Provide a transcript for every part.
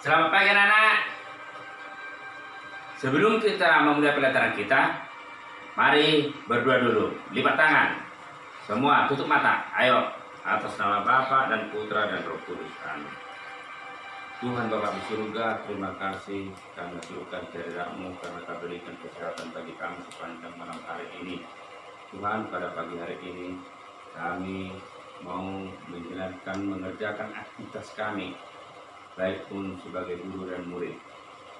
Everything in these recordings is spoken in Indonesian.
Selamat pagi anak-anak. Sebelum kita memulai pelajaran kita, mari berdoa dulu. Lipat tangan. Semua tutup mata. Ayo, atas nama Bapa dan Putra dan Roh Kudus. Amin. Tuhan Bapa di surga, terima kasih karena surga kehadirat-Mu, karena Kau berikan kesehatan bagi kami sepanjang malam hari ini. Tuhan, pada pagi hari ini kami mau mengerjakan aktivitas kami, baik pun sebagai guru dan murid.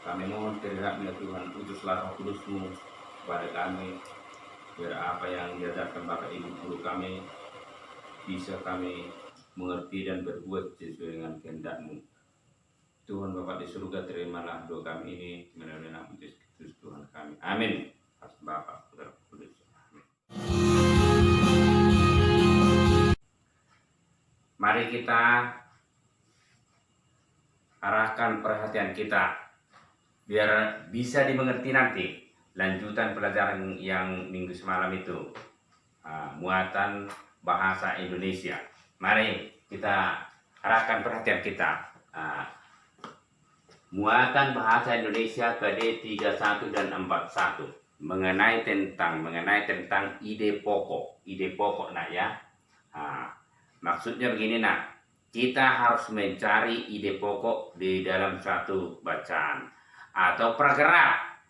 Kami mohon kehadirat-Mu ya Tuhan, utuslah Roh Kudus-Mu kepada kami, biar apa yang diajarkan Bapak Ibu guru kami bisa kami mengerti dan berbuat sesuai dengan kehendak-Mu. Tuhan Bapa di surga, terimalah doa kami ini melalui nama Yesus Kristus Tuhan kami. Amin. Atas Bapa, Putra, Kudus. Amin. Mari kita arahkan perhatian kita biar bisa dimengerti nanti lanjutan pelajaran yang minggu semalam itu, muatan bahasa Indonesia. Mari kita arahkan perhatian kita. Muatan bahasa Indonesia PD 31 dan 41 mengenai tentang ide pokok nak ya. Maksudnya begini nak, kita harus mencari ide pokok di dalam satu bacaan atau paragraf.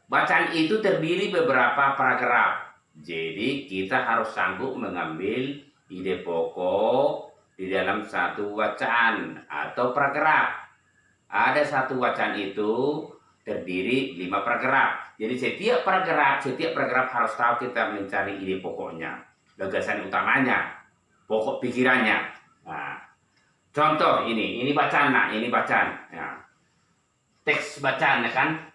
Bacaan itu terdiri beberapa paragraf, jadi kita harus sanggup mengambil ide pokok di dalam satu bacaan atau paragraf. Ada satu bacaan itu terdiri 5 paragraf. Jadi setiap paragraf harus tahu kita mencari ide pokoknya, gagasan utamanya, pokok pikirannya. Contoh ini bacaan nak, ini bacaan. Ya. Teks bacaan kan,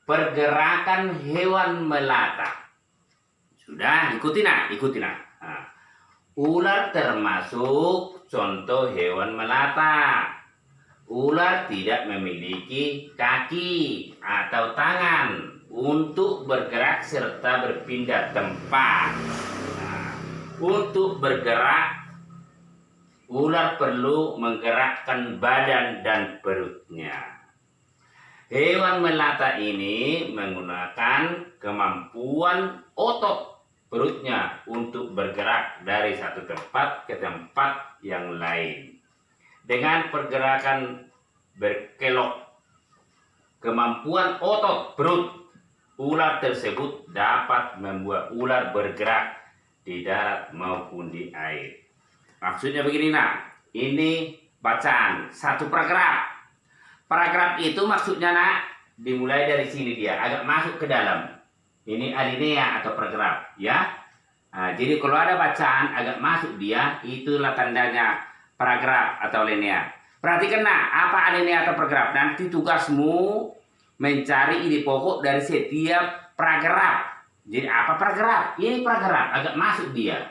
pergerakan hewan melata. Sudah, ikuti nak. Ular termasuk contoh hewan melata. Ular tidak memiliki kaki atau tangan untuk bergerak serta berpindah tempat. Untuk bergerak, ular perlu menggerakkan badan dan perutnya. Hewan melata ini menggunakan kemampuan otot perutnya untuk bergerak dari satu tempat ke tempat yang lain. Dengan pergerakan berkelok kemampuan otot perut, ular tersebut dapat membuat ular bergerak di darat maupun di air. Maksudnya begini nak, ini bacaan satu paragraf. Paragraf itu maksudnya nak, dimulai dari sini dia, agak masuk ke dalam. Ini alinea atau paragraf, ya. Jadi kalau ada bacaan agak masuk dia, itulah tandanya paragraf atau alinea. Perhatikan nak, apa alinea atau paragraf? Nanti tugasmu mencari ide pokok dari setiap paragraf. Jadi apa paragraf? Ini paragraf, agak masuk dia.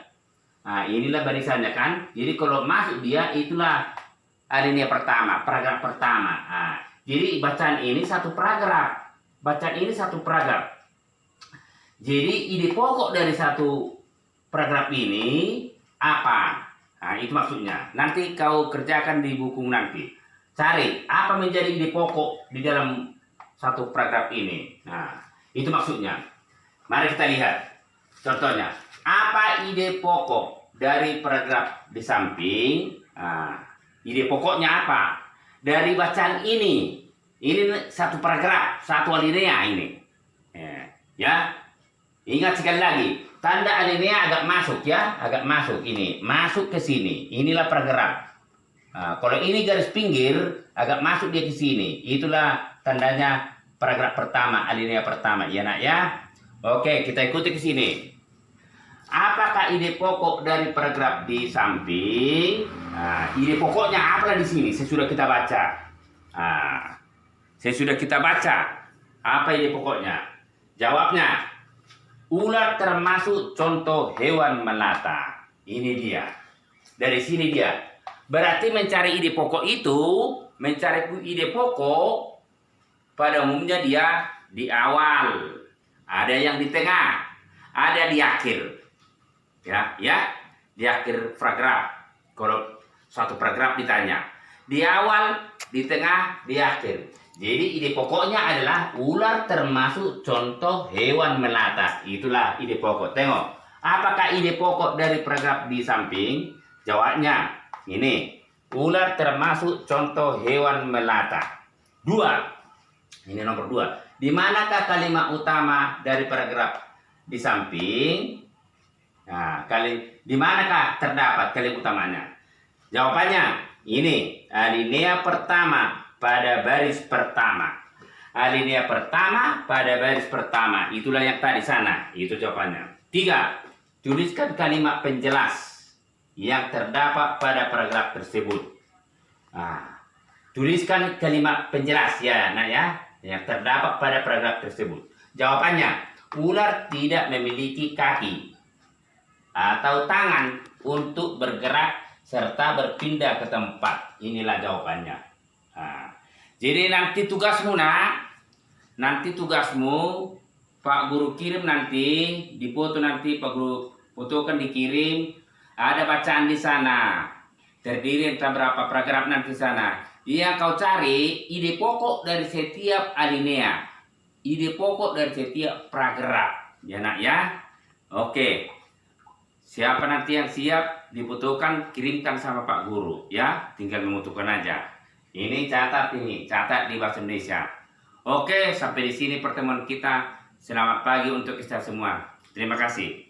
Inilah barisannya kan. Jadi kalau masuk dia, itulah alinea pertama, paragraf pertama. Jadi bacaan ini satu paragraf. Jadi ide pokok dari satu paragraf ini apa? Itu maksudnya. Nanti kau kerjakan di buku nanti. Cari apa menjadi ide pokok di dalam satu paragraf ini. Itu maksudnya. Mari kita lihat. Contohnya, apa ide pokok dari paragraf di samping? Ide pokoknya apa? Dari bacaan ini. Ini satu paragraf, satu alinea ini. Ya. Ingat sekali lagi, tanda alinea agak masuk ya, agak masuk ini, masuk ke sini. Inilah paragraf. Kalau ini garis pinggir, agak masuk dia ke sini. Itulah tandanya paragraf pertama, alinea pertama, ya nak ya. Oke, kita ikuti ke sini. Apakah ide pokok dari paragraf di samping? Ide pokoknya apalah di sini? Sesudah kita baca. Apa ide pokoknya? Jawabnya. Ular termasuk contoh hewan melata. Ini dia. Dari sini dia. Berarti mencari ide pokok itu, pada umumnya dia di awal. Ada yang di tengah, ada di akhir. Ya, di akhir paragraf. Kalau satu paragraf ditanya. Di awal, di tengah, di akhir. Jadi ide pokoknya adalah ular termasuk contoh hewan melata. Itulah ide pokok. Tengok, apakah ide pokok dari paragraf di samping? Jawabnya ini, ular termasuk contoh hewan melata. 2. Ini nomor 2. Di manakah kalimat utama dari paragraf di samping? Nah, di manakah terdapat kalimat utamanya? Jawabannya ini, alinea pertama pada baris pertama. Alinea pertama pada baris pertama. Itulah yang tadi sana. Itu jawabannya. 3. Tuliskan kalimat penjelas yang terdapat pada paragraf tersebut. Nah, tuliskan kalimat penjelas ya, nak ya, yang terdapat pada paragraf tersebut. Jawabannya, ular tidak memiliki kaki atau tangan untuk bergerak serta berpindah ke tempat. Inilah jawabannya. Nah, jadi nanti tugasmu Pak Guru kirim nanti, dipoto nanti Pak Guru fotokan dikirim, ada bacaan di sana. Terdiri entah berapa paragraf nanti sana. Yang kau cari ide pokok dari setiap alinea, ide pokok dari setiap paragraf. Ya nak ya. Oke. Siapa nanti yang siap dibutuhkan, kirimkan sama Pak Guru ya, tinggal memutuskan aja. Ini catat di bahasa Indonesia. Oke, sampai di sini pertemuan kita. Selamat pagi untuk kita semua. Terima kasih.